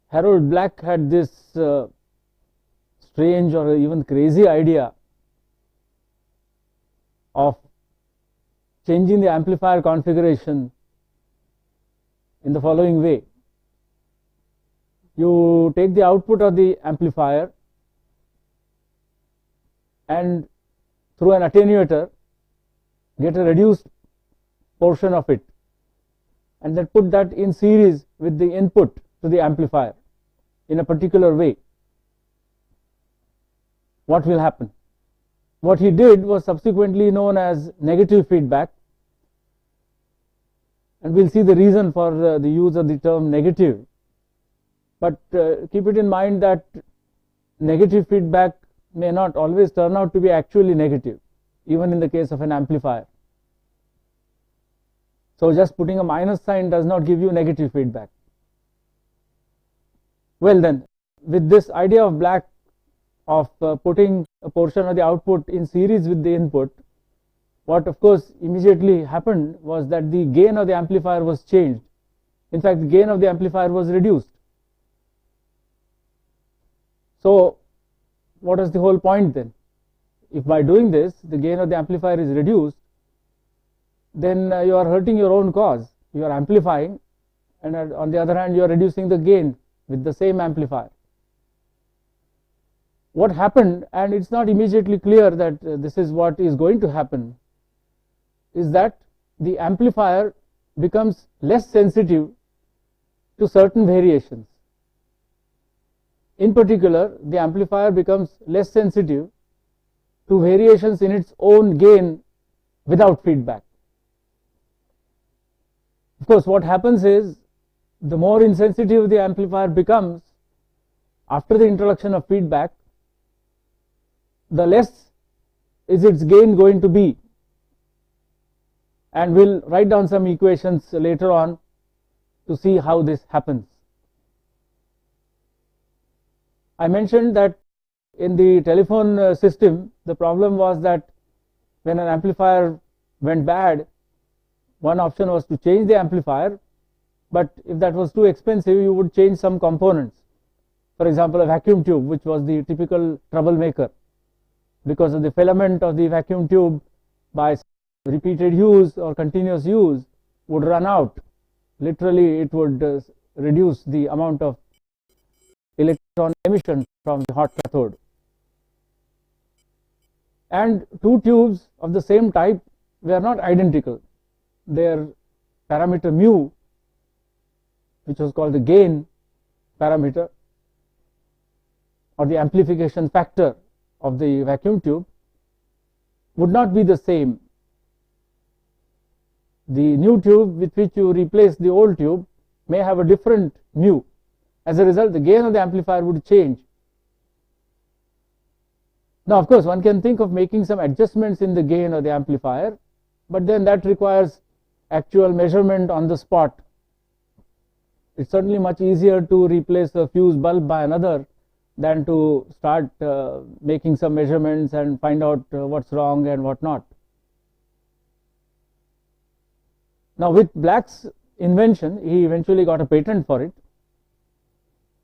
Harold Black had this strange or even crazy idea of changing the amplifier configuration in the following way. You take the output of the amplifier and through an attenuator get a reduced portion of it, and then put that in series with the input to the amplifier in a particular way. What will happen? What he did was subsequently known as negative feedback, and we'll see the reason for the use of the term negative. But keep it in mind that negative feedback may not always turn out to be actually negative, even in the case of an amplifier. So just putting a minus sign does not give you negative feedback. Well then, with this idea of Black of putting a portion of the output in series with the input, what of course immediately happened was that the gain of the amplifier was changed. In fact, the gain of the amplifier was reduced. So what is the whole point then? If by doing this the gain of the amplifier is reduced, then you are hurting your own cause. You are amplifying, and on the other hand you are reducing the gain with the same amplifier. What happened, and it's not immediately clear that this is what is going to happen, is that the amplifier becomes less sensitive to certain variations. In particular, the amplifier becomes less sensitive to variations in its own gain without feedback. Of course, what happens is, the more insensitive the amplifier becomes after the introduction of feedback, the less is its gain going to be. And we'll write down some equations later on to see how this happens. I mentioned that in the telephone system, the problem was that when an amplifier went bad, one option was to change the amplifier, but if that was too expensive, you would change some components. For example, a vacuum tube, which was the typical troublemaker, because of the filament of the vacuum tube, by repeated use or continuous use, would run out. Literally, it would reduce the amount of electron emission from the hot cathode. And two tubes of the same type were not identical. Their parameter mu, which was called the gain parameter or the amplification factor of the vacuum tube, would not be the same. The new tube with which you replace the old tube may have a different mu. As a result, the gain of the amplifier would change. Now, of course, one can think of making some adjustments in the gain of the amplifier, but then that requires actual measurement on the spot. It's certainly much easier to replace a fuse bulb by another than to start making some measurements and find out what's wrong and what not. Now, with Black's invention, he eventually got a patent for it.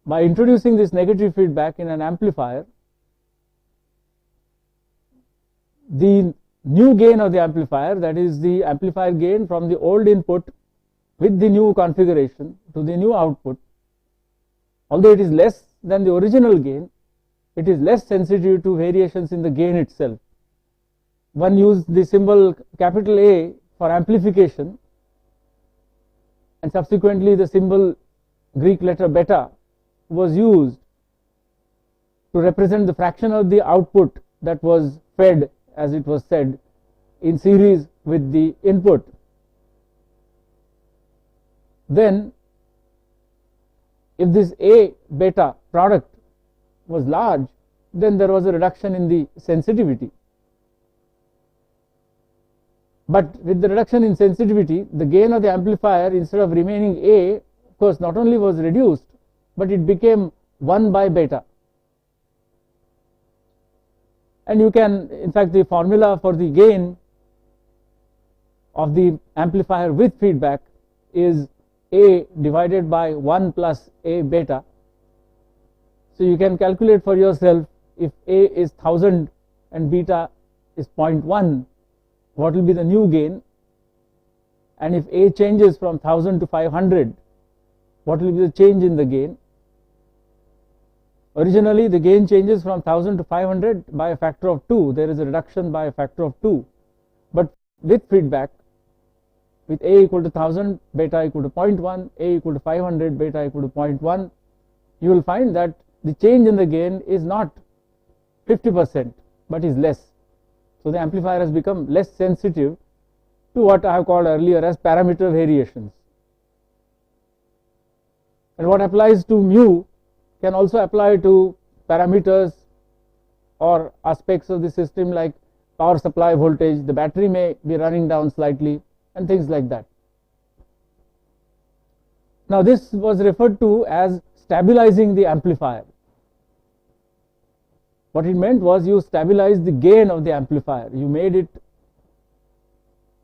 By introducing this negative feedback in an amplifier, the new gain of the amplifier, that is the amplifier gain from the old input with the new configuration to the new output, although it is less than the original gain, it is less sensitive to variations in the gain itself. One used the symbol capital A for amplification, and subsequently the symbol Greek letter beta was used to represent the fraction of the output that was fed, as it was said, in series with the input. Then, if this A beta product was large, then there was a reduction in the sensitivity. But with the reduction in sensitivity, the gain of the amplifier, instead of remaining A, of course, not only was reduced, but it became 1 by beta. And you can, in fact, the formula for the gain of the amplifier with feedback is A divided by 1 plus A beta, So you can calculate for yourself, if A is 1000 and beta is 0.1, what will be the new gain, and if A changes from 1000 to 500, what will be the change in the gain. Originally the gain changes from 1000 to 500 by a factor of 2, there is a reduction by a factor of 2, but with feedback, with A equal to 1000, beta equal to 0.1, A equal to 500, beta equal to 0.1, you will find that the change in the gain is not 50%, but is less. So the amplifier has become less sensitive to what I have called earlier as parameter variations. And what applies to mu can also apply to parameters or aspects of the system like power supply voltage. The battery may be running down slightly and things like that. Now this was referred to as stabilizing the amplifier. What it meant was you stabilized the gain of the amplifier. You made it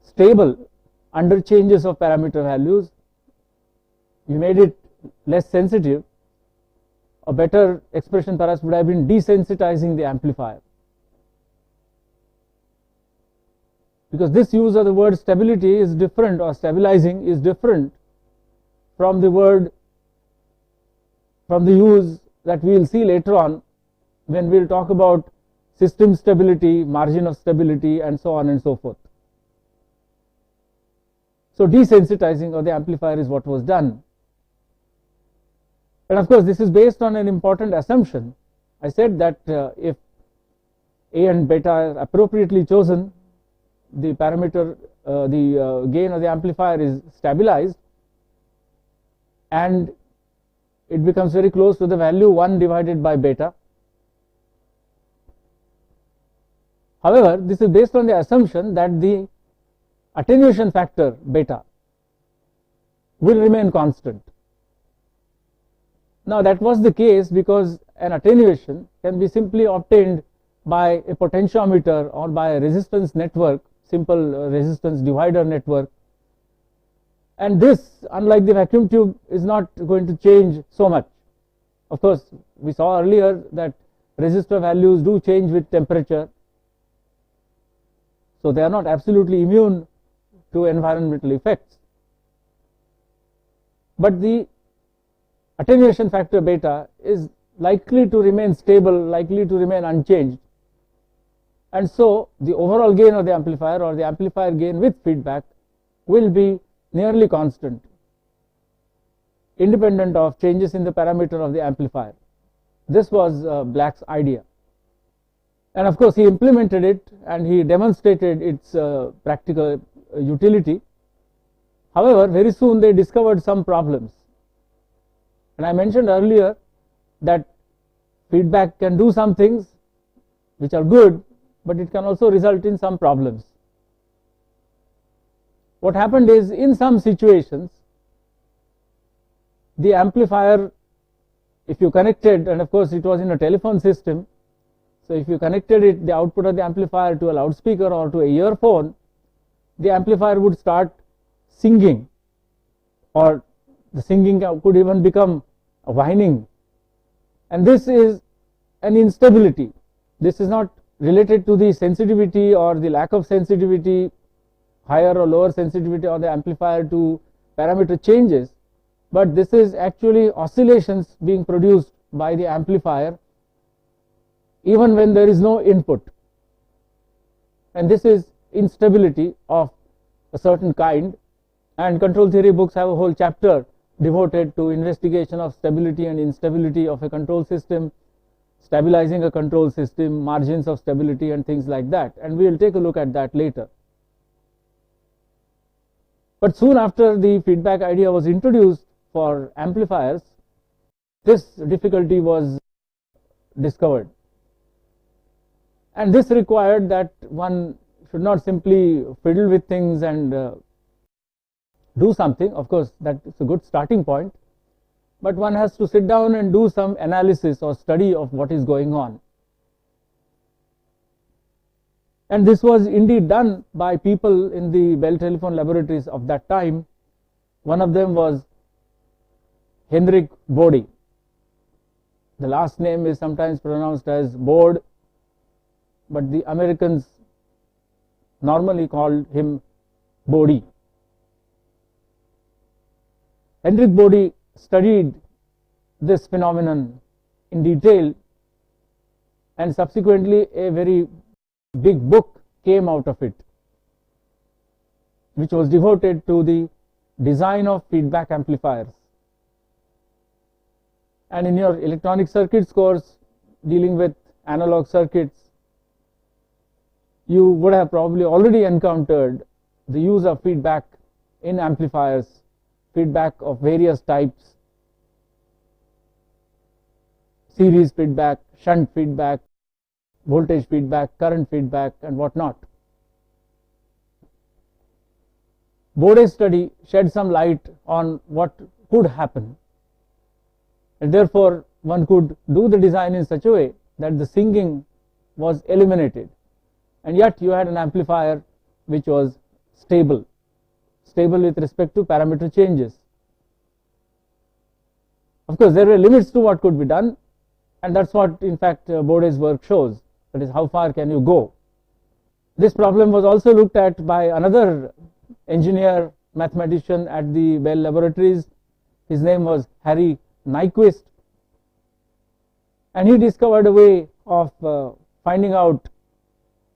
stable under changes of parameter values. You made it less sensitive. A better expression perhaps would have been desensitizing the amplifier. Because this use of the word stability is different, or stabilizing is different from the word, from the use that we will see later on when we will talk about system stability, margin of stability, and so on and so forth. So desensitizing of the amplifier is what was done. And of course this is based on an important assumption. I said that if A and beta are appropriately chosen, the parameter, the gain of the amplifier is stabilized and it becomes very close to the value 1 divided by beta. However, this is based on the assumption that the attenuation factor beta will remain constant. Now that was the case because an attenuation can be simply obtained by a potentiometer or by a resistance network, simple resistance divider network, and this, unlike the vacuum tube, is not going to change so much. Of course we saw earlier that resistor values do change with temperature, so they are not absolutely immune to environmental effects, but the attenuation factor beta is likely to remain stable, likely to remain unchanged, and so the overall gain of the amplifier, or the amplifier gain with feedback, will be nearly constant, independent of changes in the parameter of the amplifier. This was Black's idea, and of course he implemented it and he demonstrated its practical utility. However, very soon they discovered some problems, and I mentioned earlier that feedback can do some things which are good, but it can also result in some problems. What happened is, in some situations the amplifier, if you connected, and of course it was in a telephone system, so if you connected it, the output of the amplifier, to a loudspeaker or to a earphone, the amplifier would start singing, or the singing could even become a whining, and this is an instability. This is not related to the sensitivity or the lack of sensitivity, higher or lower sensitivity of the amplifier to parameter changes, but this is actually oscillations being produced by the amplifier even when there is no input, and this is instability of a certain kind, and control theory books have a whole chapter devoted to investigation of stability and instability of a control system, stabilizing a control system, margins of stability and things like that, and we will take a look at that later. But soon after the feedback idea was introduced for amplifiers, this difficulty was discovered, and this required that one should not simply fiddle with things and do something. Of course that is a good starting point, but one has to sit down and do some analysis or study of what is going on, and this was indeed done by people in the Bell Telephone laboratories of that time. One of them was Henrik Bode, The last name is sometimes pronounced as Bode, but the Americans normally called him Bode. Hendrik Bode studied this phenomenon in detail, and subsequently a very big book came out of it, which was devoted to the design of feedback amplifiers. And in your electronic circuits course dealing with analog circuits, you would have probably already encountered the use of feedback in amplifiers, feedback of various types: series feedback, shunt feedback, voltage feedback, current feedback, and whatnot. Bode's study shed some light on what could happen, and therefore one could do the design in such a way that the singing was eliminated, and yet you had an amplifier which was stable with respect to parameter changes. Of course, there were limits to what could be done, and that's what in fact Bode's work shows, that is, how far can you go. This problem was also looked at by another engineer mathematician at the Bell Laboratories. His name was Harry Nyquist, and he discovered a way of finding out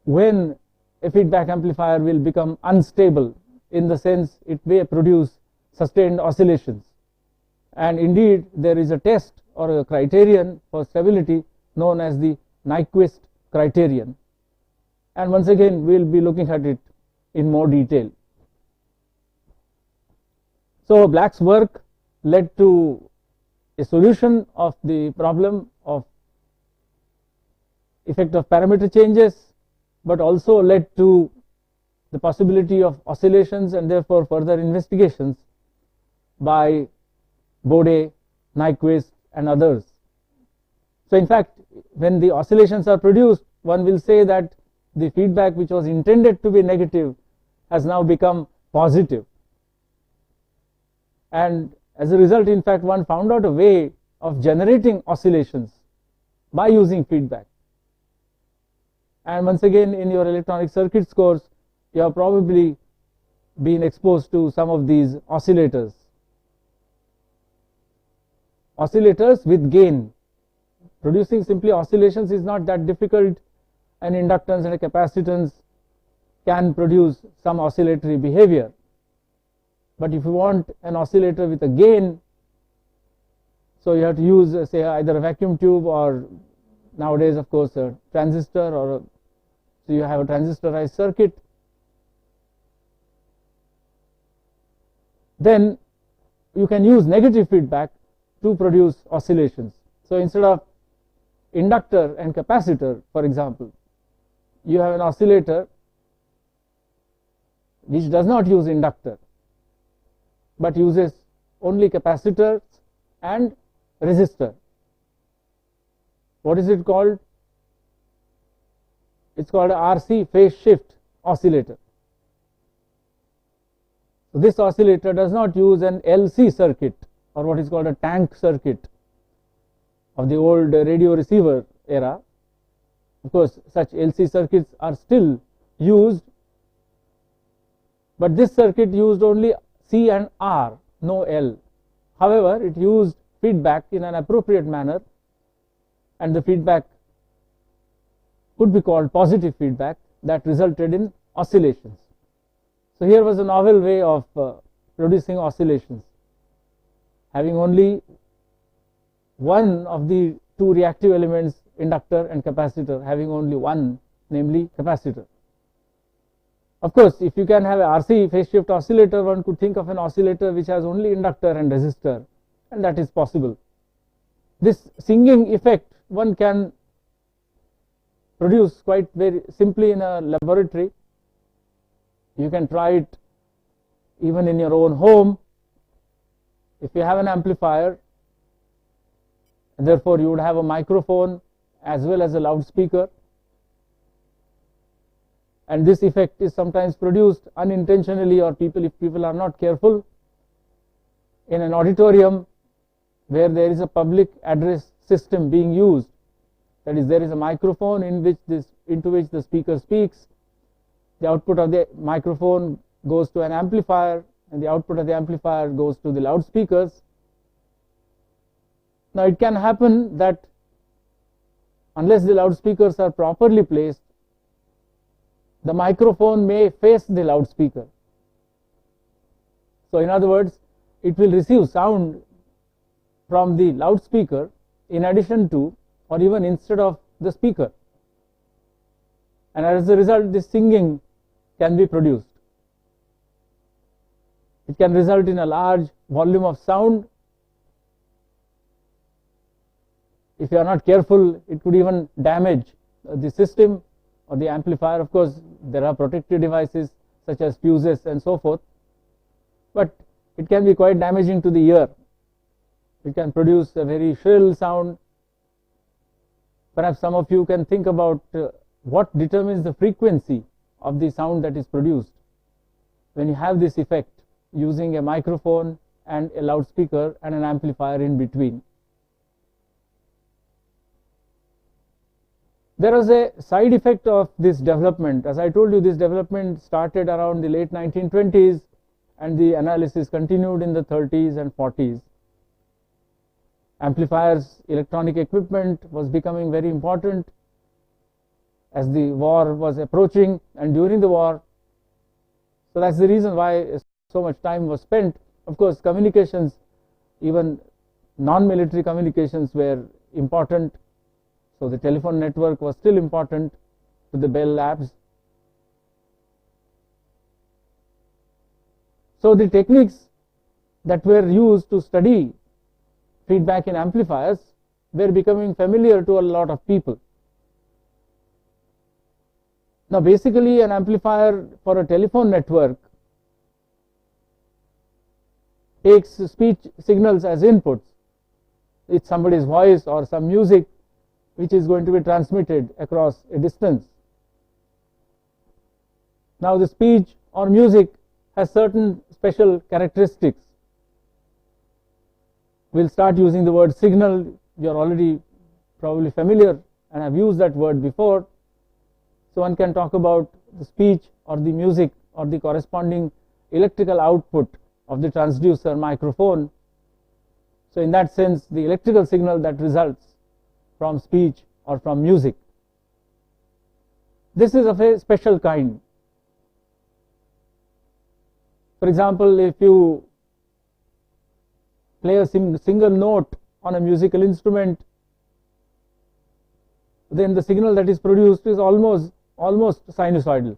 when a feedback amplifier will become unstable, in the sense it may produce sustained oscillations. And indeed there is a test or a criterion for stability known as the Nyquist criterion, and once again we will be looking at it in more detail. So Black's work led to a solution of the problem of effect of parameter changes, but also led to the possibility of oscillations, and therefore further investigations by Bode, Nyquist, and others. So in fact, when the oscillations are produced, one will say that the feedback which was intended to be negative has now become positive, and as a result, in fact, one found out a way of generating oscillations by using feedback. And once again, in your electronic circuits course, you have probably been exposed to some of these oscillators. Oscillators with gain. Producing simply oscillations is not that difficult. An inductance and a capacitance can produce some oscillatory behavior. But if you want an oscillator with a gain, so you have to use say either a vacuum tube, or nowadays of course a transistor, or so you have a transistorized circuit. Then you can use negative feedback to produce oscillations. So instead of inductor and capacitor, for example, you have an oscillator which does not use inductor but uses only capacitors and resistor. What is it called? It's called a RC phase shift oscillator. So this oscillator does not use an LC circuit, or what is called a tank circuit of the old radio receiver era. Of course, such LC circuits are still used, but this circuit used only C and R, no L. However, it used feedback in an appropriate manner, and the feedback could be called positive feedback that resulted in oscillations. So here was a novel way of producing oscillations, having only one of the two reactive elements, inductor and capacitor, having only one, namely capacitor. Of course, if you can have a RC phase shift oscillator, one could think of an oscillator which has only inductor and resistor, and that is possible. This singing effect one can produce quite very simply in a laboratory. You can try it even in your own home. If you have an amplifier, and therefore you would have a microphone as well as a loudspeaker, and this effect is sometimes produced unintentionally, or if people are not careful, in an auditorium where there is a public address system being used. That is, there is a microphone into which the speaker speaks. The output of the microphone goes to an amplifier, and the output of the amplifier goes to the loudspeakers. Now it can happen that unless the loudspeakers are properly placed, the microphone may face the loudspeaker. So in other words, it will receive sound from the loudspeaker in addition to or even instead of the speaker, and as a result this singing can be produced. It can result in a large volume of sound. If you are not careful, it could even damage the system or the amplifier. Of course, there are protective devices such as fuses and so forth, but it can be quite damaging to the ear. It can produce a very shrill sound. Perhaps some of you can think about what determines the frequency of the sound that is produced when you have this effect using a microphone and a loudspeaker and an amplifier in between. There was a side effect of this development. As I told you, this development started around the late 1920s and the analysis continued in the 30s and 40s. Amplifiers, electronic equipment was becoming very important as the war was approaching and during the war. So that's the reason why so much time was spent. Of course, communications, even non-military communications, were important. So the telephone network was still important to the Bell Labs. So the techniques that were used to study feedback in amplifiers were becoming familiar to a lot of people. Now basically an amplifier for a telephone network takes speech signals as inputs. It's somebody's voice or some music which is going to be transmitted across a distance. Now the speech or music has certain special characteristics. We'll start using the word signal. You're already probably familiar and have used that word before. So one can talk about the speech or the music or the corresponding electrical output of the transducer microphone. So in that sense, the electrical signal that results from speech or from music. This is of a special kind. For example, if you play a single note on a musical instrument, then the signal that is produced is almost sinusoidal.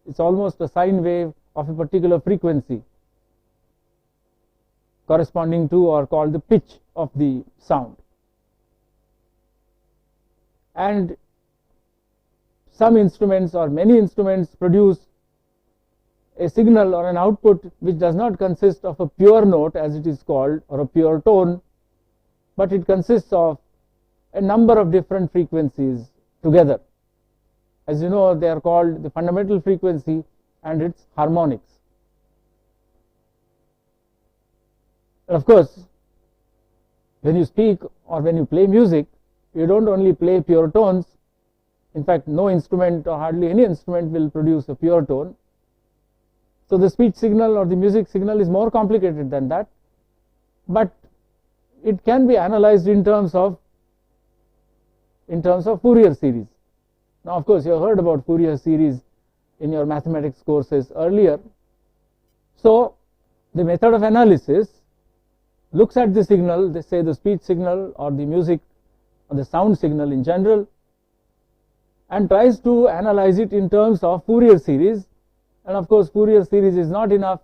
It's almost a sine wave of a particular frequency corresponding to or called the pitch of the sound. And some instruments or many instruments produce a signal or an output which does not consist of a pure note, as it is called, or a pure tone, but it consists of a number of different frequencies together. As you know, they are called the fundamental frequency and its harmonics. And of course, when you speak or when you play music, you don't only play pure tones. In fact, no instrument or hardly any instrument will produce a pure tone. So the speech signal or the music signal is more complicated than that, but it can be analyzed in terms of Fourier series. Now of course you have heard about Fourier series in your mathematics courses earlier. So the method of analysis looks at the signal, they say the speech signal or the music or the sound signal in general, and tries to analyze it in terms of Fourier series. And of course Fourier series is not enough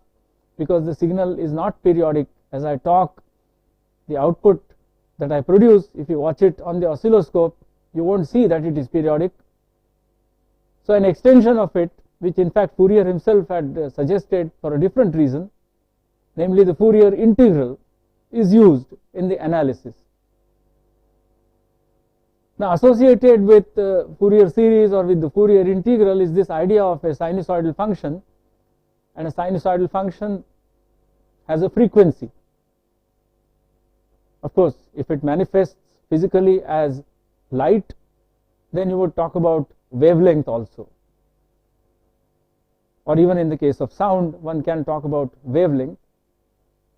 because the signal is not periodic. As I talk, the output that I produce, if you watch it on the oscilloscope, you won't see that it is periodic. So an extension of it, which in fact Fourier himself had suggested for a different reason, namely the Fourier integral, is used in the analysis. Now associated with Fourier series or with the Fourier integral is this idea of a sinusoidal function, and a sinusoidal function has a frequency. Of course, if it manifests physically as light, then you would talk about wavelength also. Or even in the case of sound, one can talk about wavelength.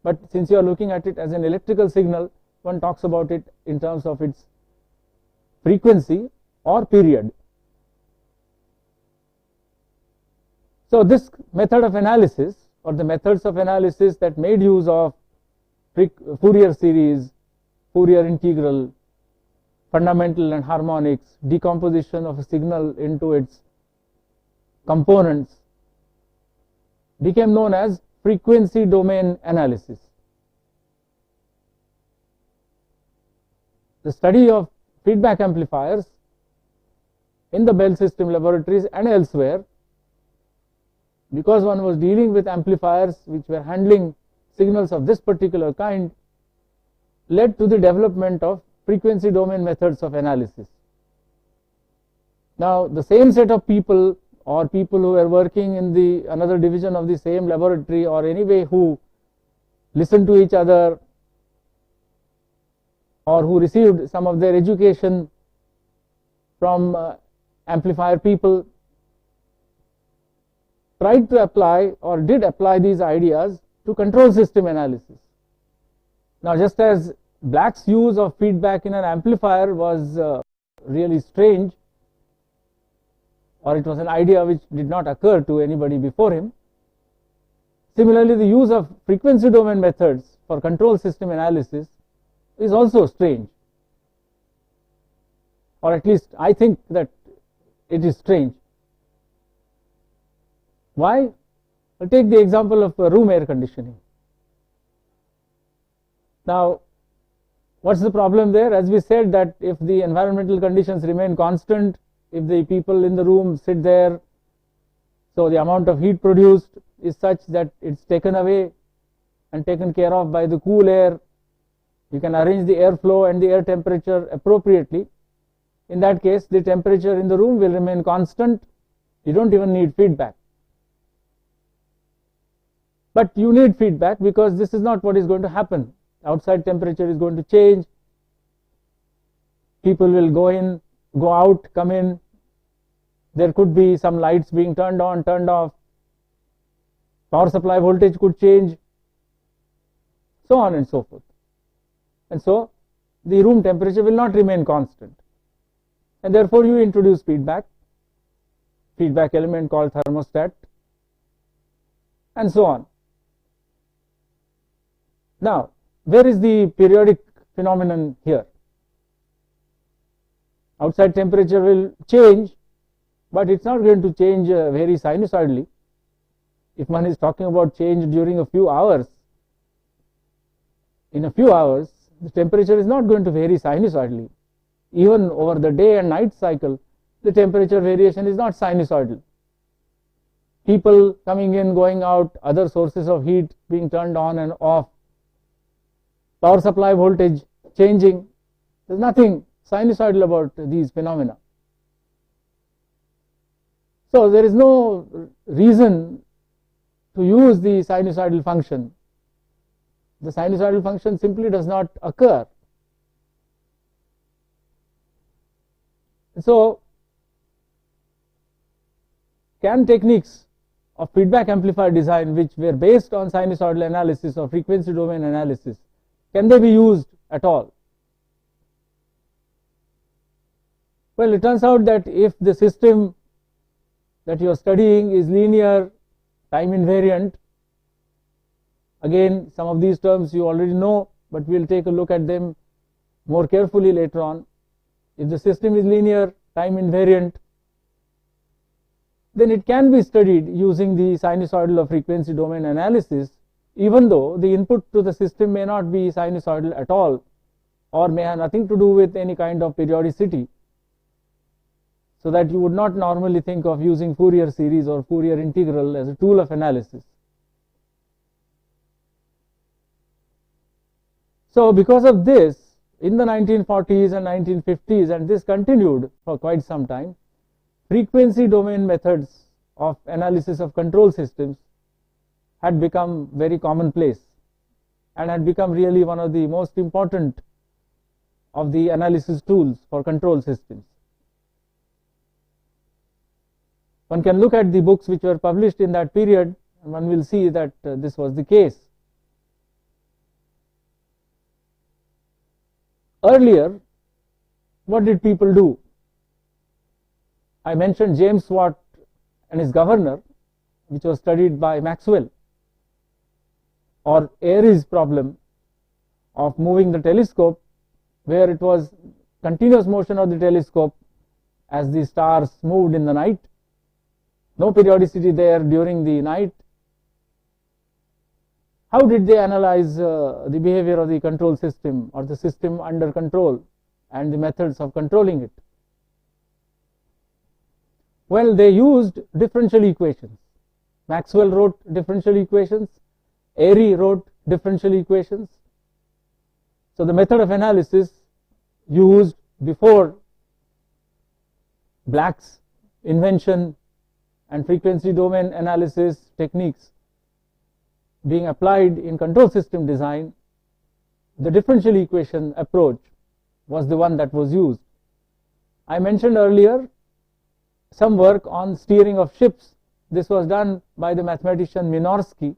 But since you are looking at it as an electrical signal, one talks about it in terms of its frequency or period. So this method of analysis, or the methods of analysis that made use of Fourier series, Fourier integral, fundamental and harmonics, decomposition of a signal into its components, became known as frequency domain analysis. The study of feedback amplifiers in the Bell system laboratories and elsewhere, because one was dealing with amplifiers which were handling signals of this particular kind, led to the development of frequency domain methods of analysis. Now, the same set of people, or people who were working in the another division of the same laboratory, or anyway who listened to each other, or who received some of their education from amplifier people, tried to apply or did apply these ideas to control system analysis. Now, just as Black's use of feedback in an amplifier was really strange, or it was an idea which did not occur to anybody before him, similarly the use of frequency domain methods for control system analysis is also strange, or at least I think that it is strange. Why? I'll take the example of room air conditioning. Now, what's the problem there? As we said, that if the environmental conditions remain constant, if the people in the room sit there, so the amount of heat produced is such that it's taken away and taken care of by the cool air. You can arrange the airflow and the air temperature appropriately. In that case, the temperature in the room will remain constant. You don't even need feedback. But you need feedback because this is not what is going to happen. Outside temperature is going to change. People will go in, go out, come in. There could be some lights being turned on, turned off. Power supply voltage could change, so on and so forth. And so the room temperature will not remain constant. And therefore you introduce feedback element called thermostat, and so on. Now, where is the periodic phenomenon here? Outside temperature will change, but it's not going to change very sinusoidally. If one is talking about change during a few hours, in a few hours, the temperature is not going to vary sinusoidally. Even over the day and night cycle, the temperature variation is not sinusoidal. People coming in, going out, other sources of heat being turned on and off, power supply voltage changing, there's nothing sinusoidal about these phenomena. So there is no reason to use the sinusoidal function. The sinusoidal function simply does not occur. So, can techniques of feedback amplifier design which were based on sinusoidal analysis or frequency domain analysis, can they be used at all? Well, it turns out that if the system that you are studying is linear, time invariant, again some of these terms you already know, but we will take a look at them more carefully later on. If the system is linear, time invariant, then it can be studied using the sinusoidal or frequency domain analysis, even though the input to the system may not be sinusoidal at all, or may have nothing to do with any kind of periodicity, so that you would not normally think of using Fourier series or Fourier integral as a tool of analysis. So because of this, in the 1940s and 1950s, and this continued for quite some time, frequency domain methods of analysis of control systems had become very commonplace and had become really one of the most important of the analysis tools for control systems. One can look at the books which were published in that period, and one will see that this was the case. Earlier, what did people do? I mentioned James Watt and his governor, which was studied by Maxwell, or Airy's problem of moving the telescope, where it was continuous motion of the telescope as the stars moved in the night, no periodicity there during the night. How did they analyze the behavior of the control system or the system under control and the methods of controlling it? Well, they used differential equations. Maxwell wrote differential equations, Airy wrote differential equations. So the method of analysis used before Black's invention and frequency domain analysis techniques being applied in control system design, the differential equation approach was the one that was used. I mentioned earlier some work on steering of ships. This was done by the mathematician Minorski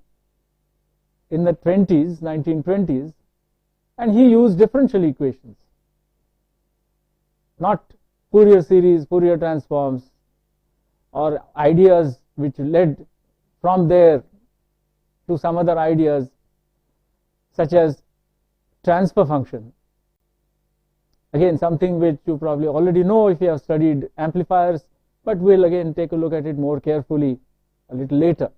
in the 1920s, and he used differential equations, not Fourier series, Fourier transforms, or ideas which led from there to some other ideas such as transfer function. Again, something which you probably already know if you have studied amplifiers, but we'll again take a look at it more carefully a little later.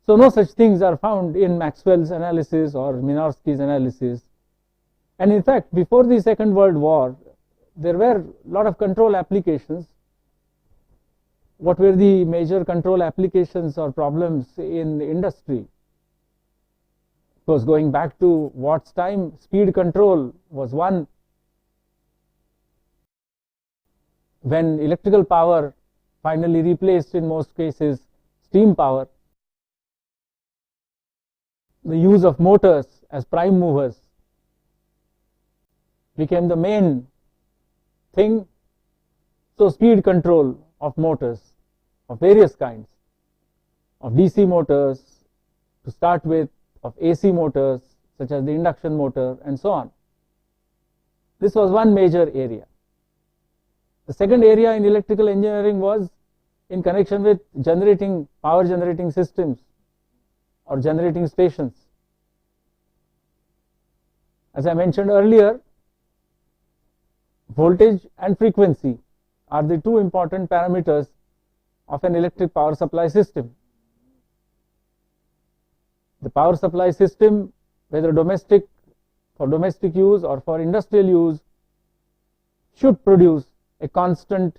So no such things are found in Maxwell's analysis or Minorski's analysis. And in fact, before the Second World War, there were a lot of control applications. What were the major control applications or problems in the industry? Of course, going back to Watt's time, speed control was one. When electrical power finally replaced in most cases steam power, the use of motors as prime movers became the main thing. So speed control of motors of various kinds, of DC motors to start with, of AC motors such as the induction motor and so on. This was one major area. The second area in electrical engineering was in connection with generating, power generating systems or generating stations. As I mentioned earlier, voltage and frequency are the two important parameters of an electric power supply system. The power supply system, whether domestic, for domestic use or for industrial use, should produce a constant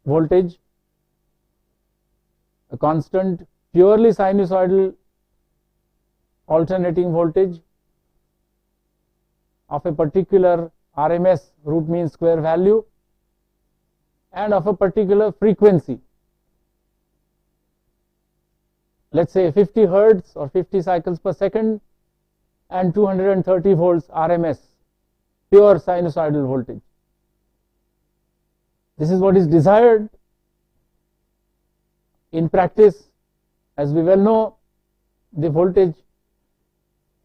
voltage, a constant purely sinusoidal alternating voltage of a particular RMS, root mean square value, and of a particular frequency. Let's say 50 hertz or 50 cycles per second and 230 volts RMS, pure sinusoidal voltage. This is what is desired. In practice, as we well know, the voltage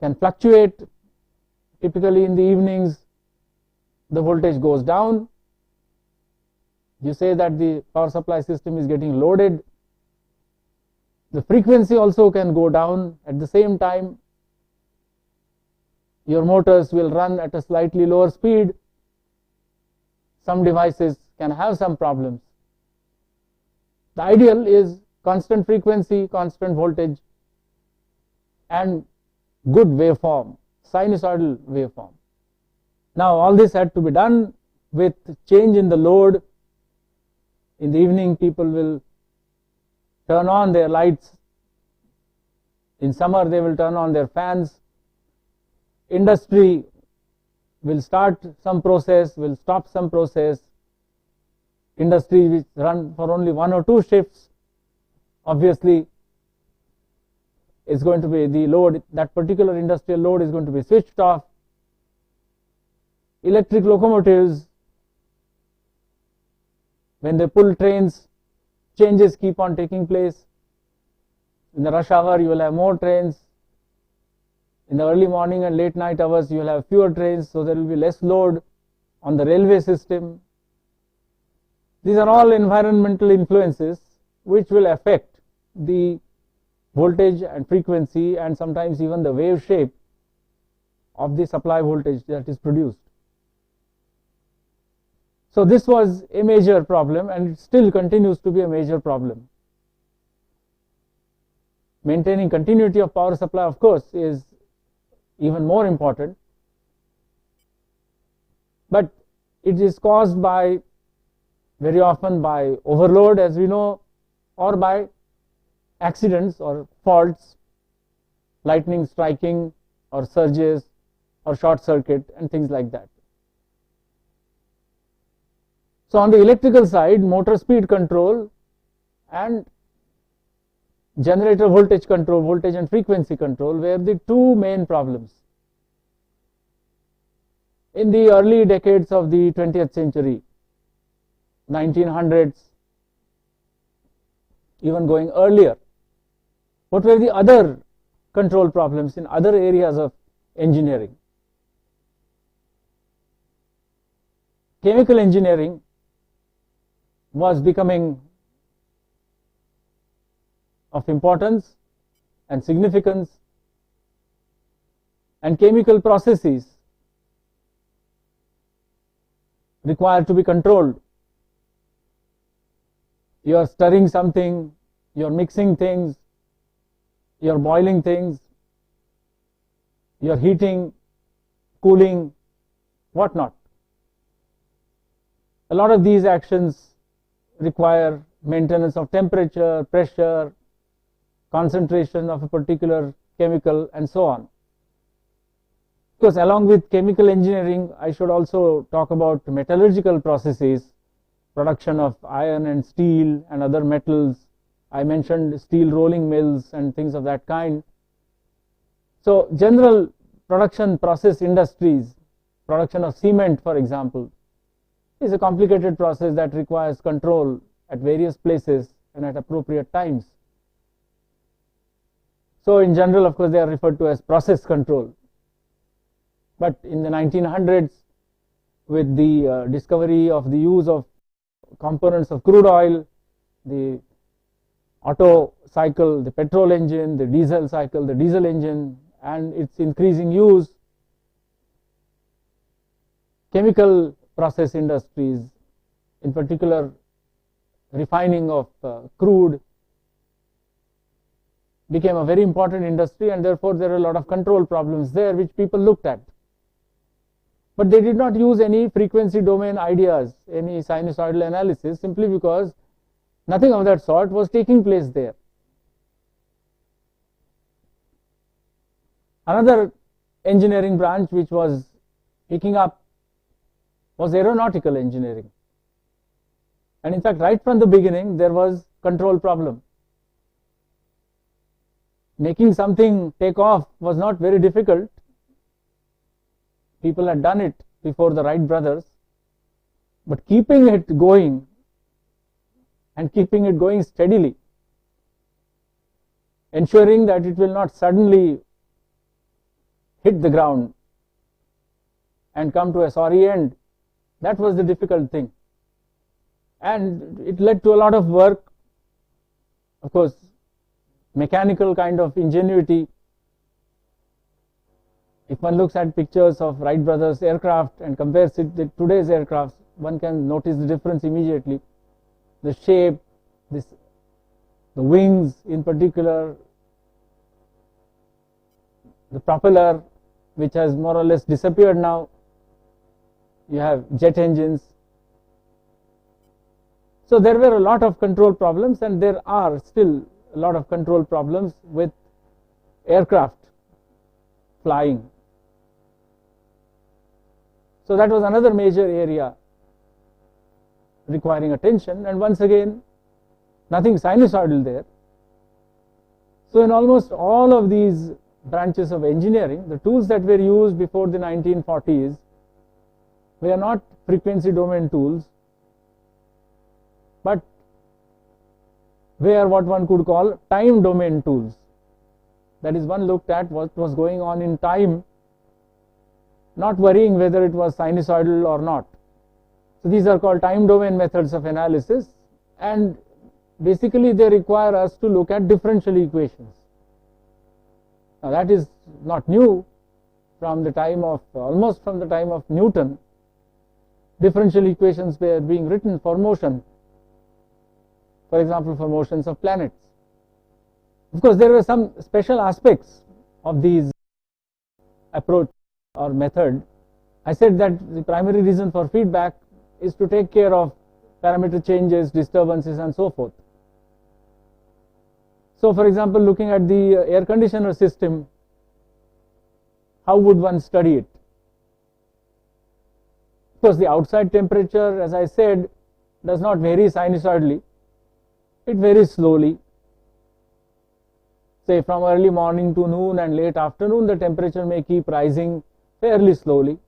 can fluctuate. Typically in the evenings, the voltage goes down. You say that the power supply system is getting loaded. The frequency also can go down. At the same time, your motors will run at a slightly lower speed. Some devices can have some problems. The ideal is constant frequency, constant voltage, and good waveform, sinusoidal waveform. Now all this had to be done with change in the load. In the evening, people will turn on their lights. In summer, they will turn on their fans. Industry will start some process, will stop some process. Industry which run for only 1 or 2 shifts, obviously is going to be the load, that particular industrial load is going to be switched off electric locomotives, when they pull trains, changes keep on taking place. In the rush hour, you will have more trains. In the early morning and late night hours, you will have fewer trains, so there will be less load on the railway system. These are all environmental influences which will affect the voltage and frequency and sometimes even the wave shape of the supply voltage that is produced. So this was a major problem, and it still continues to be a major problem. Maintaining continuity of power supply, of course, is even more important, but it is caused by, very often by overload, as we know, or by accidents or faults, lightning striking or surges or short circuit and things like that. So on the electrical side, motor speed control and generator voltage control, voltage and frequency control, were the two main problems. In the early decades of the 20th century, 1900s, even going earlier, what were the other control problems in other areas of engineering? Chemical engineering was becoming of importance and significance, and chemical processes required to be controlled. You are stirring something, you are mixing things, you are boiling things, you are heating, cooling, whatnot. A lot of these actions require maintenance of temperature, pressure, concentration of a particular chemical, and so on. Of course, along with chemical engineering, I should also talk about metallurgical processes, production of iron and steel and other metals. I mentioned steel rolling mills and things of that kind. So general production process industries, production of cement, for example, is a complicated process that requires control at various places and at appropriate times. So in general, of course, they are referred to as process control. But in the 1900s, with the discovery of the use of components of crude oil, the Otto cycle, the petrol engine, the diesel cycle, the diesel engine, and its increasing use, chemical process industries, in particular refining of crude, became a very important industry, and therefore there are a lot of control problems there which people looked at. But they did not use any frequency domain ideas, any sinusoidal analysis, simply because nothing of that sort was taking place there. Another engineering branch which was picking up was aeronautical engineering. And in fact, right from the beginning, there was control problem. Making something take off was not very difficult. People had done it before the Wright brothers, but keeping it going and keeping it going steadily, ensuring that it will not suddenly hit the ground and come to a sorry end, that was the difficult thing. And it led to a lot of work, of course, mechanical kind of ingenuity. If one looks at pictures of Wright brothers aircraft and compares it with today's aircraft, one can notice the difference immediately. The shape, the wings in particular, the propeller, which has more or less disappeared now. You have jet engines. So there were a lot of control problems, and there are still a lot of control problems with aircraft flying. So that was another major area requiring attention, and once again, nothing sinusoidal there. So in almost all of these branches of engineering, the tools that were used before the 1940s We are not frequency domain tools, but we are what one could call time domain tools. That is, one looked at what was going on in time, not worrying whether it was sinusoidal or not. So these are called time domain methods of analysis, and basically they require us to look at differential equations. Now that is not new. From the time of, almost from the time of Newton, differential equations were being written for motion, for example for motions of planets. Of course there were some special aspects of these approach or method. I said that the primary reason for feedback is to take care of parameter changes, disturbances and so forth. So for example, looking at the air conditioner system, how would one study it? Of course the outside temperature, as I said, does not vary sinusoidally. It varies slowly. Say from early morning to noon and late afternoon, the temperature may keep rising fairly slowly.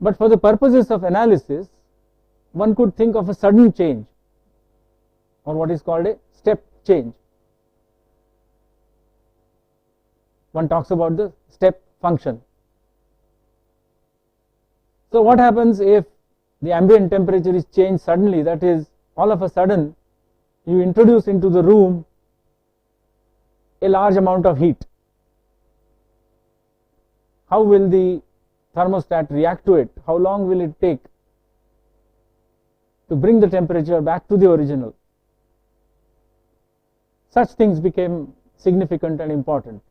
But for the purposes of analysis, one could think of a sudden change, or what is called a step change. One talks about the step function. So what happens if the ambient temperature is changed suddenly, that is, all of a sudden you introduce into the room a large amount of heat? How will the thermostat react to it? How long will it take to bring the temperature back to the original? Such things became significant and important.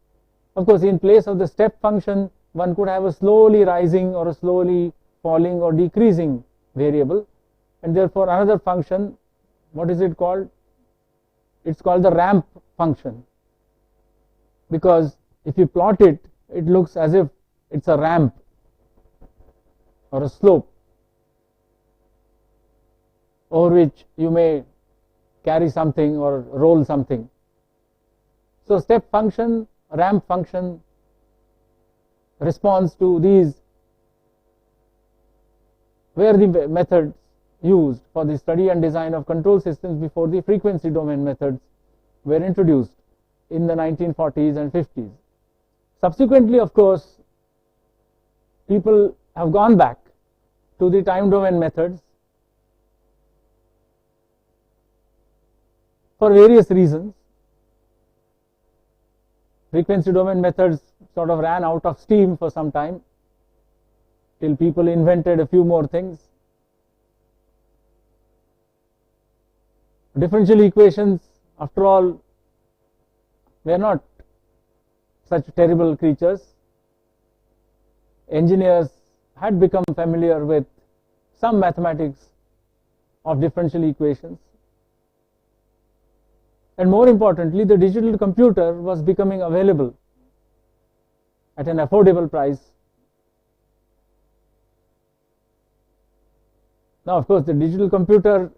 Of course, in place of the step function, one could have a slowly rising or a slowly falling or decreasing variable, and therefore another function, what is it called? It's called the ramp function, because if you plot it, it looks as if it's a ramp or a slope over which you may carry something or roll something. So step function, ramp function responds to these were the methods used for the study and design of control systems before the frequency domain methods were introduced in the 1940s and 50s. Subsequently, of course, people have gone back to the time domain methods for various reasons. Frequency domain methods sort of ran out of steam for some time, till people invented a few more things. Differential equations, after all, were not such terrible creatures. Engineers had become familiar with some mathematics of differential equations. And more importantly, the digital computer was becoming available at an affordable price. Now, of course, the digital computer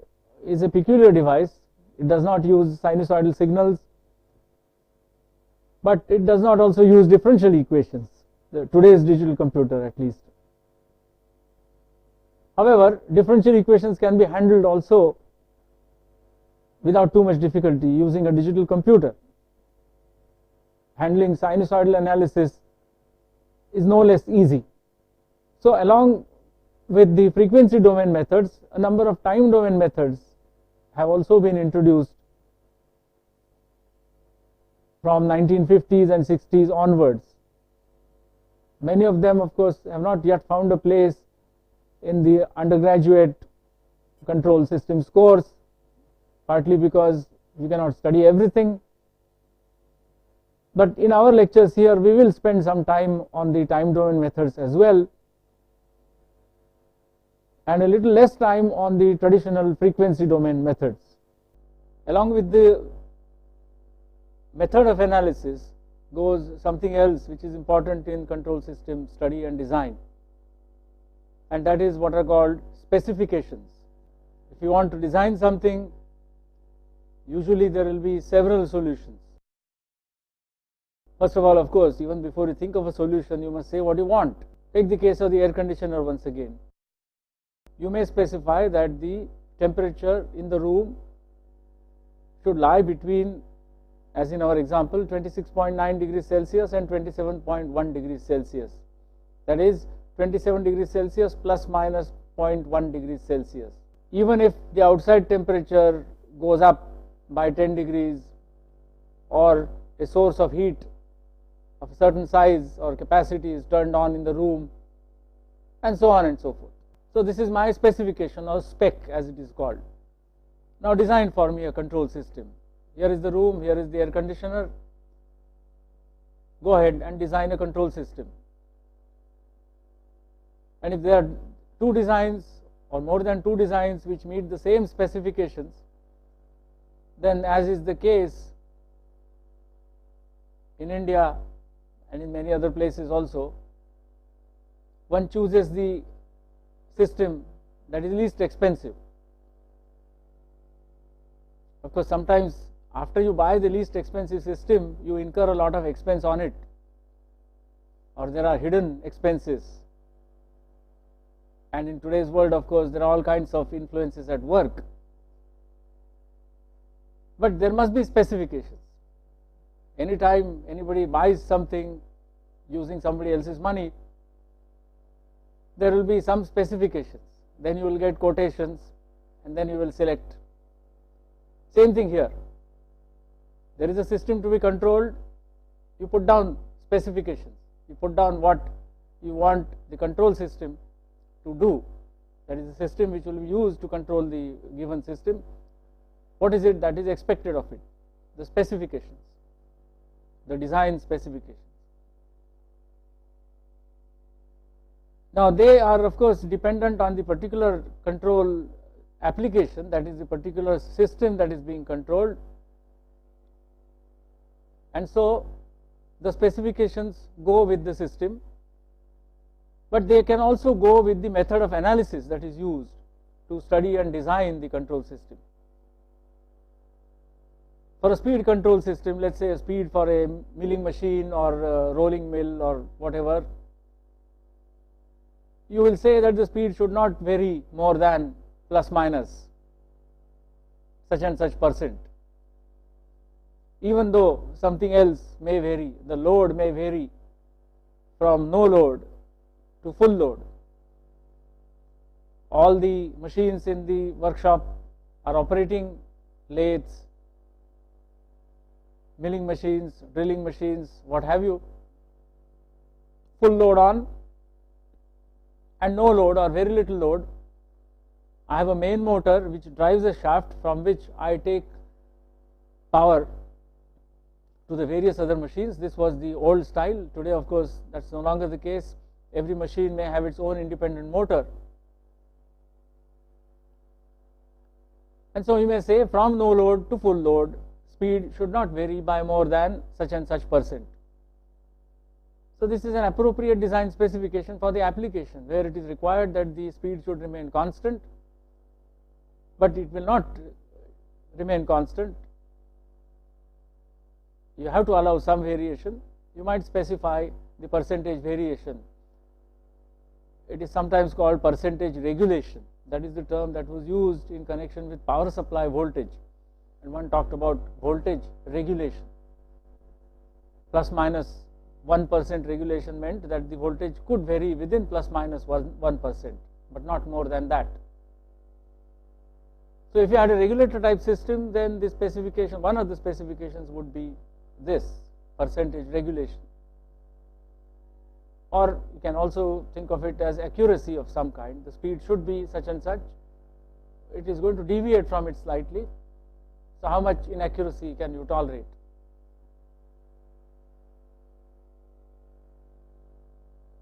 is a peculiar device. It does not use sinusoidal signals, but it does not also use differential equations, today's digital computer at least. However, differential equations can be handled also without too much difficulty using a digital computer. Handling sinusoidal analysis is no less easy. So along with the frequency domain methods, a number of time domain methods have also been introduced from 1950s and 60s onwards. Many of them, of course, have not yet found a place in the undergraduate control systems course, partly because you cannot study everything. But in our lectures here, we will spend some time on the time domain methods as well, and a little less time on the traditional frequency domain methods. Along with the method of analysis goes something else which is important in control system study and design, and that is what are called specifications. If you want to design something, usually there will be several solutions. First of all, of course, even before you think of a solution, you must say what you want. Take the case of the air conditioner once again. You may specify that the temperature in the room should lie between, as in our example, 26.9 degrees Celsius and 27.1 degrees Celsius. That is 27 degrees Celsius plus minus 0.1 degrees Celsius. Even if the outside temperature goes up by 10 degrees, or a source of heat of a certain size or capacity is turned on in the room, and so on and so forth. So this is my specification, or spec as it is called. Now design for me a control system. Here is the room, here is the air conditioner. Go ahead and design a control system. And if there are two designs or more than two designs which meet the same specifications, then, as is the case in India and in many other places also, one chooses the system that is least expensive. Of course, sometimes after you buy the least expensive system, you incur a lot of expense on it, or there are hidden expenses. And in today's world, of course, there are all kinds of influences at work. But there must be specifications. Anytime anybody buys something using somebody else's money, there will be some specifications. Then you will get quotations, and then you will select. Same thing here. There is a system to be controlled. You put down specifications. You put down what you want the control system to do. That is the system which will be used to control the given system. What is it that is expected of it? The specifications, the design specifications. Now they are, of course, dependent on the particular control application, that is the particular system that is being controlled, and so the specifications go with the system, but they can also go with the method of analysis that is used to study and design the control system. For a speed control system, let's say a speed for a milling machine or a rolling mill or whatever, you will say that the speed should not vary more than plus minus such and such percent. Even though something else may vary, the load may vary from no load to full load. All the machines in the workshop are operating lathes, milling machines, drilling machines, what have you, full load on and no load or very little load. I have a main motor which drives a shaft from which I take power to the various other machines. This was the old style. Today, of course, that's no longer the case. Every machine may have its own independent motor. And so you may say from no load to full load, speed should not vary by more than such and such percent. So this is an appropriate design specification for the application, where it is required that the speed should remain constant, but it will not remain constant. You have to allow some variation. You might specify the percentage variation. It is sometimes called percentage regulation. That is the term that was used in connection with power supply voltage, and one talked about voltage regulation. Plus minus 1% regulation meant that the voltage could vary within plus minus 1%, but not more than that. So if you had a regulator type system, then the specification, one of the specifications would be this percentage regulation. Or you can also think of it as accuracy of some kind. The speed should be such and such. It is going to deviate from it slightly. So how much inaccuracy can you tolerate?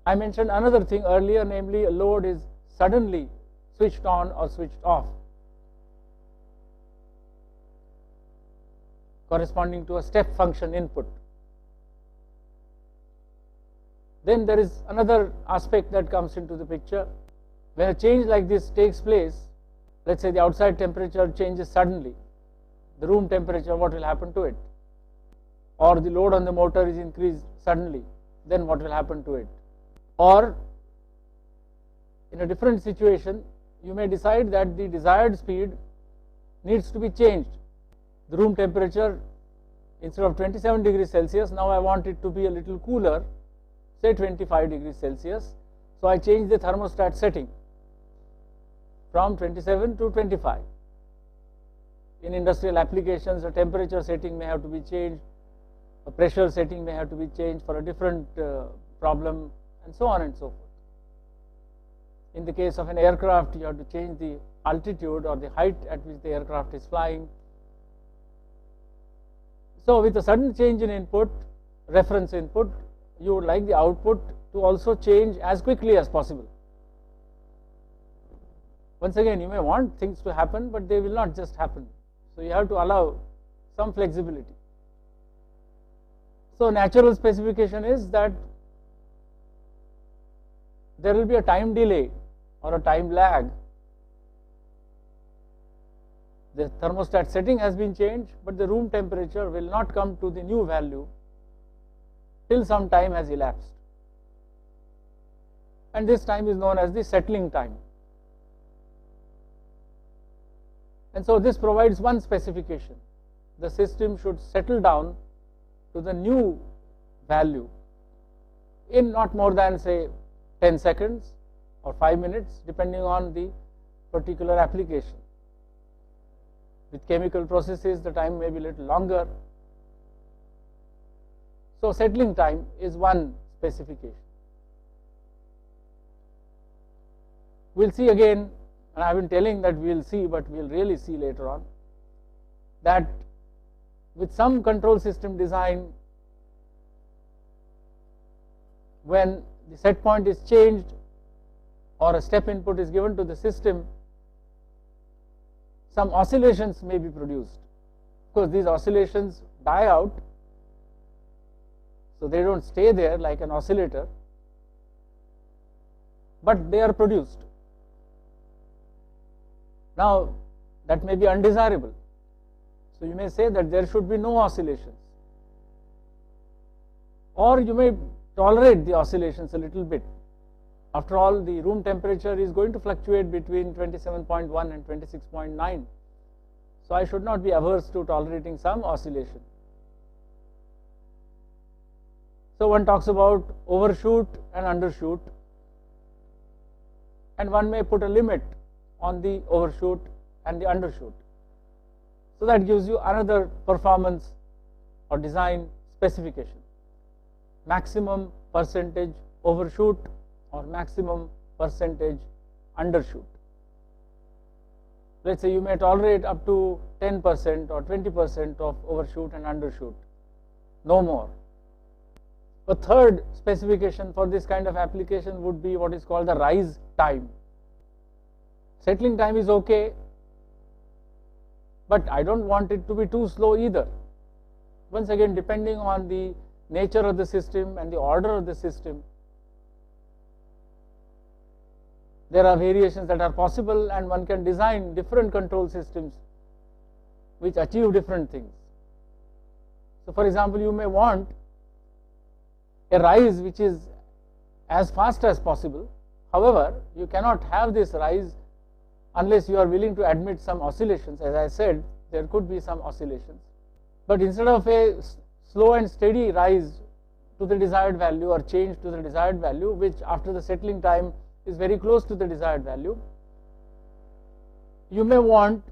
I mentioned another thing earlier, namely a load is suddenly switched on or switched off, corresponding to a step function input. Then there is another aspect that comes into the picture. When a change like this takes place, let's say the outside temperature changes suddenly, the room temperature, what will happen to it? Or the load on the motor is increased suddenly, then what will happen to it? Or in a different situation, you may decide that the desired speed needs to be changed. The room temperature, instead of 27 degrees Celsius, now I want it to be a little cooler, say 25 degrees Celsius. So I change the thermostat setting from 27 to 25. In industrial applications, the temperature setting may have to be changed, a pressure setting may have to be changed for a different problem, and so on and so forth. In the case of an aircraft, you have to change the altitude or the height at which the aircraft is flying. So with a sudden change in input, reference input, you would like the output to also change as quickly as possible. Once again, you may want things to happen, but they will not just happen. So you have to allow some flexibility. So natural specification is that there will be a time delay or a time lag. The thermostat setting has been changed, but the room temperature will not come to the new value till some time has elapsed. And this time is known as the settling time. And so this provides one specification. The system should settle down to the new value in not more than, say, 10 seconds or 5 minutes, depending on the particular application. With chemical processes, the time may be a little longer. So settling time is one specification. We'll see again, and I've been telling that we'll see, but we'll really see later on, that with some control system design, when the set point is changed or a step input is given to the system, some oscillations may be produced. Of course, these oscillations die out, so they don't stay there like an oscillator, but they are produced. Now, that may be undesirable. So you may say that there should be no oscillations, or you may tolerate the oscillations a little bit. After all, the room temperature is going to fluctuate between 27.1 and 26.9. So I should not be averse to tolerating some oscillation. So one talks about overshoot and undershoot, and one may put a limit on the overshoot and the undershoot. So that gives you another performance or design specification. Maximum percentage overshoot or maximum percentage undershoot. Let's say you may tolerate up to 10% or 20% of overshoot and undershoot, no more. A third specification for this kind of application would be what is called the rise time. Settling time is okay, but I don't want it to be too slow either. Once again, depending on the nature of the system and the order of the system, there are variations that are possible, and one can design different control systems which achieve different things. So for example, you may want a rise which is as fast as possible. However, you cannot have this rise unless you are willing to admit some oscillations. As I said, there could be some oscillations. But instead of a slow and steady rise to the desired value or change to the desired value, which after the settling time is very close to the desired value, you may want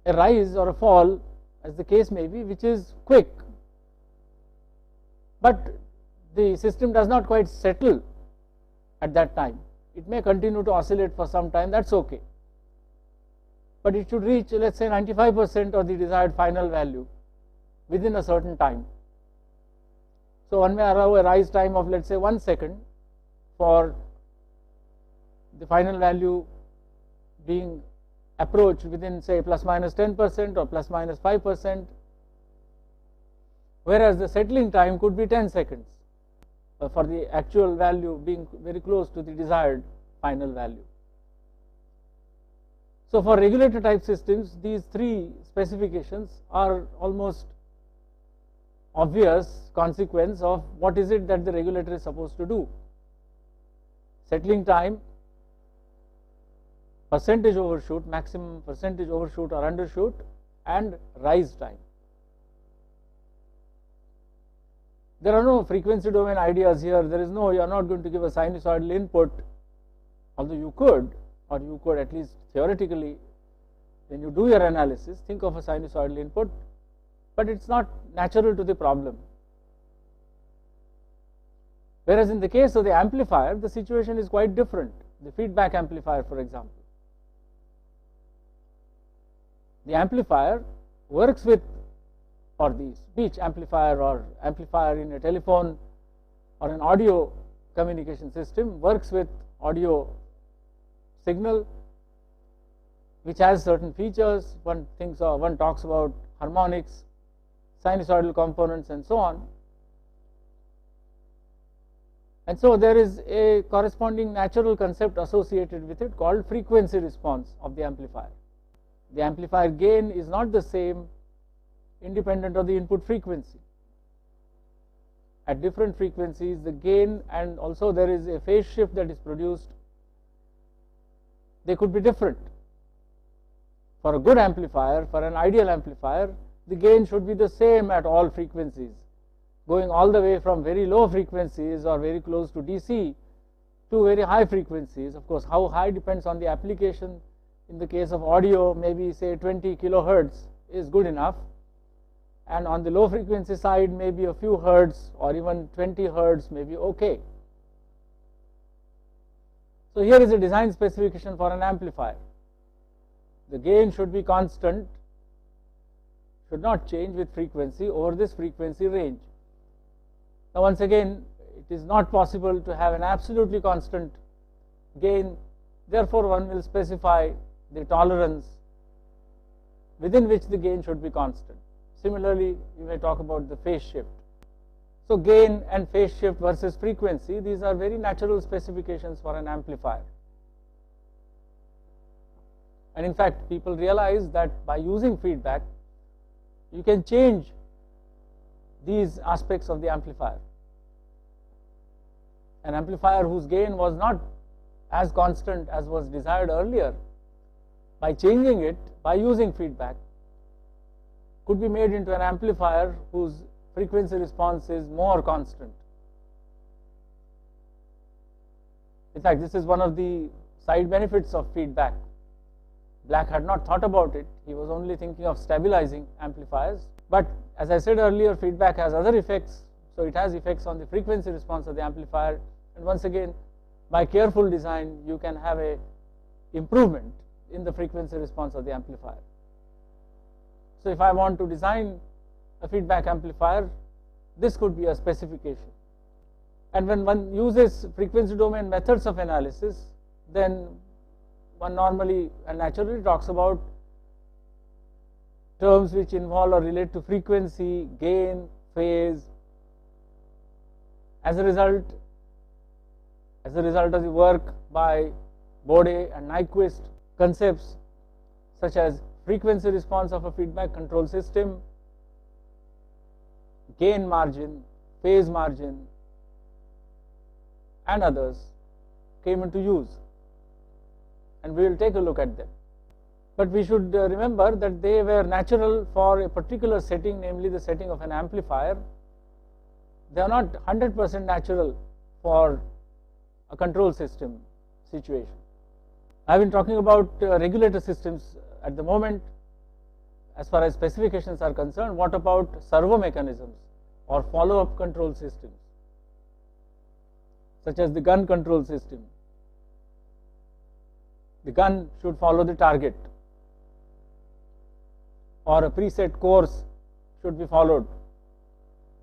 a rise or a fall, as the case may be, which is quick, but the system does not quite settle at that time. It may continue to oscillate for some time, that's okay, but it should reach, let's say, 95% of the desired final value within a certain time. So one may allow a rise time of, let's say, 1 second for the final value being approached within, say, plus minus 10% or plus minus 5%, whereas the settling time could be 10 seconds for the actual value being very close to the desired final value. So for regulator type systems, these three specifications are almost obvious consequence of what is it that the regulator is supposed to do. settling time, percentage overshoot, maximum percentage overshoot or undershoot, and rise time. There are no frequency domain ideas here. There is no, you are not going to give a sinusoidal input, although you could, or you could at least theoretically, when you do your analysis, think of a sinusoidal input, but it's not natural to the problem. Whereas in the case of the amplifier, the situation is quite different. The feedback amplifier, for example. The amplifier works with, or the speech amplifier or amplifier in a telephone or an audio communication system works with audio signal which has certain features. One talks about harmonics, sinusoidal components, and so on. And so there is a corresponding natural concept associated with it called frequency response of the amplifier. The amplifier gain is not the same independent of the input frequency. At different frequencies, the gain, and also there is a phase shift that is produced, they could be different. For a good amplifier, for an ideal amplifier, the gain should be the same at all frequencies, going all the way from very low frequencies or very close to DC to very high frequencies. Of course, how high depends on the application. In the case of audio, maybe say 20 kilohertz is good enough, and on the low frequency side, maybe a few hertz or even 20 hertz may be okay. So here is a design specification for an amplifier. The gain should be constant, should not change with frequency over this frequency range. Now once again, it is not possible to have an absolutely constant gain, therefore one will specify the tolerance within which the gain should be constant. Similarly, you may talk about the phase shift. So gain and phase shift versus frequency, these are very natural specifications for an amplifier. And in fact, people realize that by using feedback, you can change these aspects of the amplifier. An amplifier whose gain was not as constant as was desired earlier, by changing it, by using feedback, could be made into an amplifier whose frequency response is more constant. In fact, this is one of the side benefits of feedback. Black had not thought about it. He was only thinking of stabilizing amplifiers. But as I said earlier, feedback has other effects. So it has effects on the frequency response of the amplifier. And once again, by careful design, you can have a improvement in the frequency response of the amplifier. So if I want to design a feedback amplifier, this could be a specification. And when one uses frequency domain methods of analysis, then one normally and naturally talks about terms which involve or relate to frequency, gain, phase. As a result of the work by Bode and Nyquist, concepts such as frequency response of a feedback control system, gain margin, phase margin, and others came into use, and we will take a look at them. But we should remember that they were natural for a particular setting, namely the setting of an amplifier. They are not 100% natural for a control system situation. I have been talking about regulator systems at the moment. As far as specifications are concerned, what about servo mechanisms or follow-up control systems, such as the gun control system? The gun should follow the target, or a preset course should be followed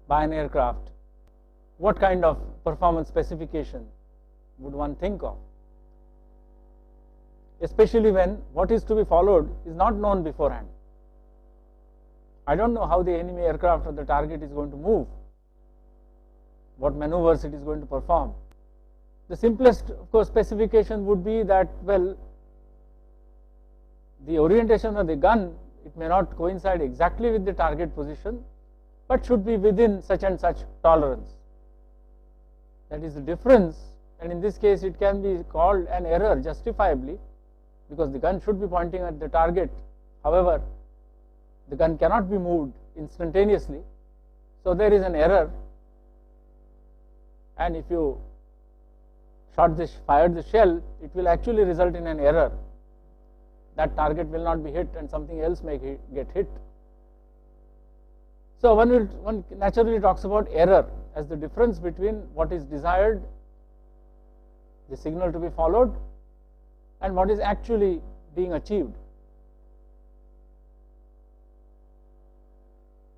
by an aircraft. What kind of performance specification would one think of? Especially when what is to be followed is not known beforehand. I don't know how the enemy aircraft or the target is going to move, what maneuvers it is going to perform. The simplest, of course, specification would be that, well, the orientation of the gun, it may not coincide exactly with the target position, but should be within such and such tolerance. That is, the difference and in this case it can be called an error justifiably, because the gun should be pointing at the target. However, the gun cannot be moved instantaneously, so there is an error, and if you fired the shell, it will actually result in an error. That target will not be hit and something else may get hit. So one naturally talks about error as the difference between what is desired, the signal to be followed, and what is actually being achieved.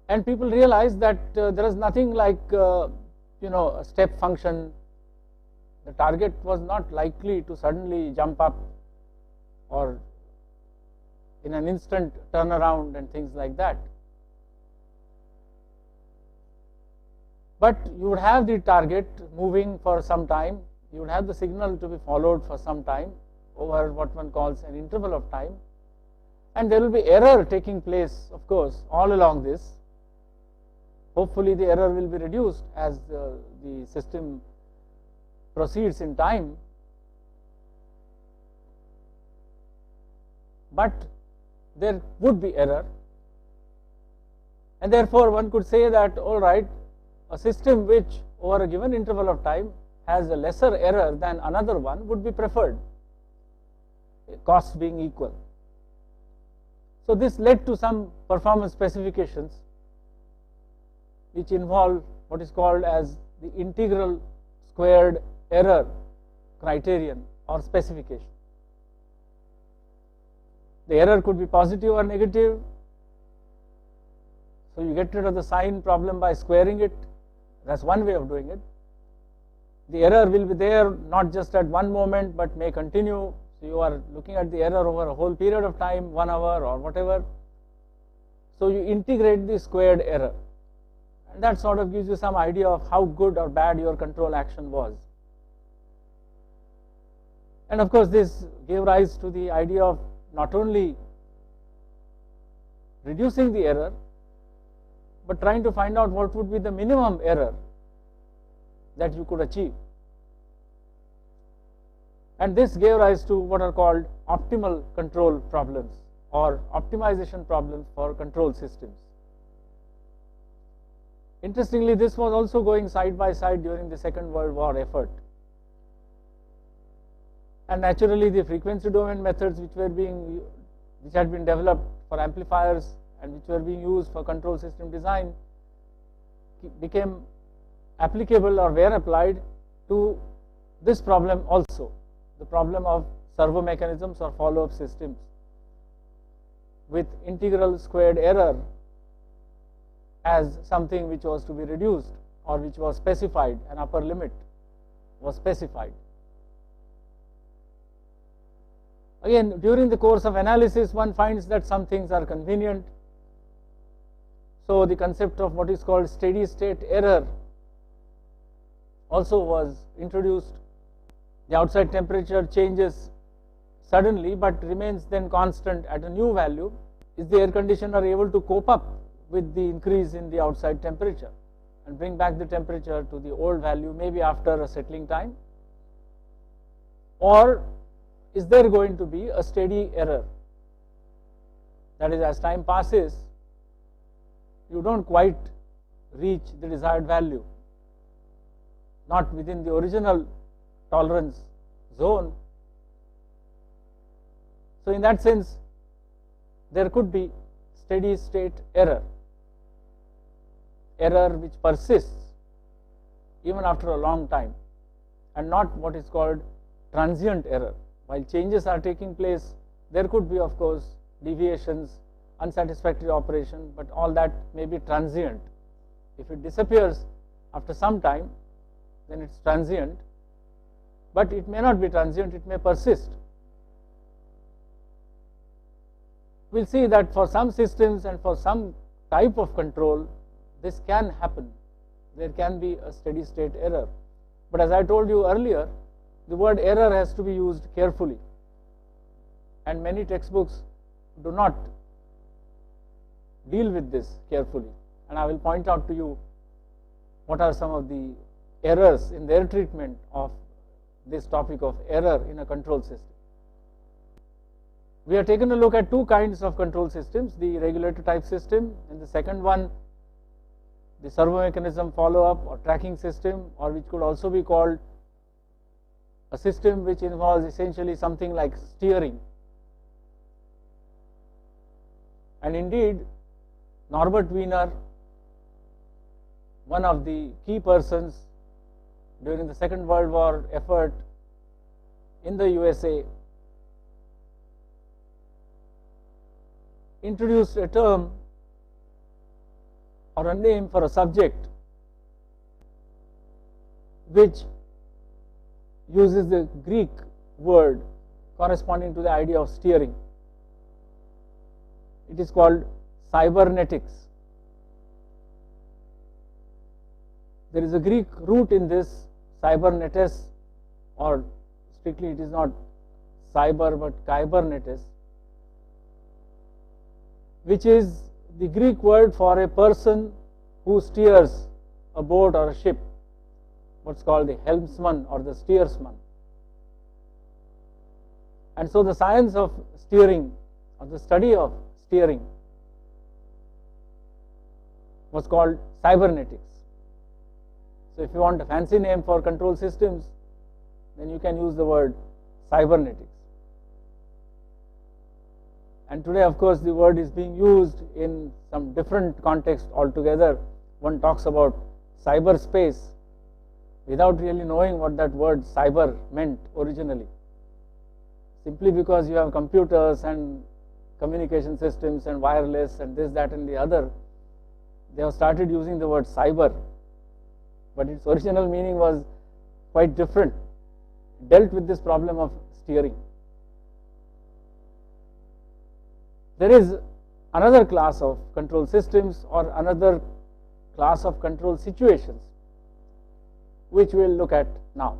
And people realize that there is nothing like a step function. The target was not likely to suddenly jump up or in an instant turn around and things like that. But you would have the target moving for some time, you would have the signal to be followed for some time over what one calls an interval of time, and there will be error taking place, of course, all along this. Hopefully the error will be reduced as the system proceeds in time, but there would be error, and therefore one could say that, all right, a system which over a given interval of time has a lesser error than another one would be preferred, costs being equal. So this led to some performance specifications which involve what is called as the integral squared error criterion or specification. The error could be positive or negative, so you get rid of the sign problem by squaring it. That's one way of doing it. The error will be there not just at one moment but may continue, so you are looking at the error over a whole period of time, 1 hour or whatever. So you integrate the squared error, and that sort of gives you some idea of how good or bad your control action was. And of course this gave rise to the idea of not only reducing the error, but trying to find out what would be the minimum error that you could achieve. And this gave rise to what are called optimal control problems or optimization problems for control systems. Interestingly, this was also going side by side during the Second World War effort. And naturally the frequency domain methods which had been developed for amplifiers and which were being used for control system design became applicable or were applied to this problem also, the problem of servo mechanisms or follow-up systems with integral squared error as something which was to be reduced or which was specified, an upper limit was specified. Again, during the course of analysis, one finds that some things are convenient. So the concept of what is called steady state error also was introduced. The outside temperature changes suddenly but remains then constant at a new value. Is the air conditioner able to cope up with the increase in the outside temperature and bring back the temperature to the old value maybe after a settling time? Or is there going to be a steady error? That is, as time passes, you don't quite reach the desired value, not within the original tolerance zone. So in that sense, there could be steady state error which persists even after a long time, and not what is called transient error. While changes are taking place, there could be, of course, deviations, unsatisfactory operation, but all that may be transient. If it disappears after some time, then it's transient, but it may not be transient, it may persist. We'll see that for some systems and for some type of control, this can happen. There can be a steady state error. But as I told you earlier, the word error has to be used carefully, and many textbooks do not deal with this carefully, and I will point out to you what are some of the errors in their treatment of this topic of error in a control system. We have taken a look at two kinds of control systems, the regulator type system, and the second one, the servo mechanism follow-up or tracking system, or which could also be called a system which involves essentially something like steering. And indeed, Norbert Wiener, one of the key persons during the Second World War effort in the USA, introduced a term or a name for a subject which uses the Greek word corresponding to the idea of steering. It is called cybernetics. There is a Greek root in this, cybernetes, or strictly it is not cyber but kybernetes, which is the Greek word for a person who steers a boat or a ship, what's called the helmsman or the steersman. And so the science of steering or the study of steering was called cybernetics. So if you want a fancy name for control systems, then you can use the word cybernetics. And today, of course, the word is being used in some different context altogether. One talks about cyberspace without really knowing what that word cyber meant originally. Simply because you have computers and communication systems and wireless and this, that and the other, they have started using the word cyber. But its original meaning was quite different. It dealt with this problem of steering. There is another class of control systems or another class of control situations which we will look at now.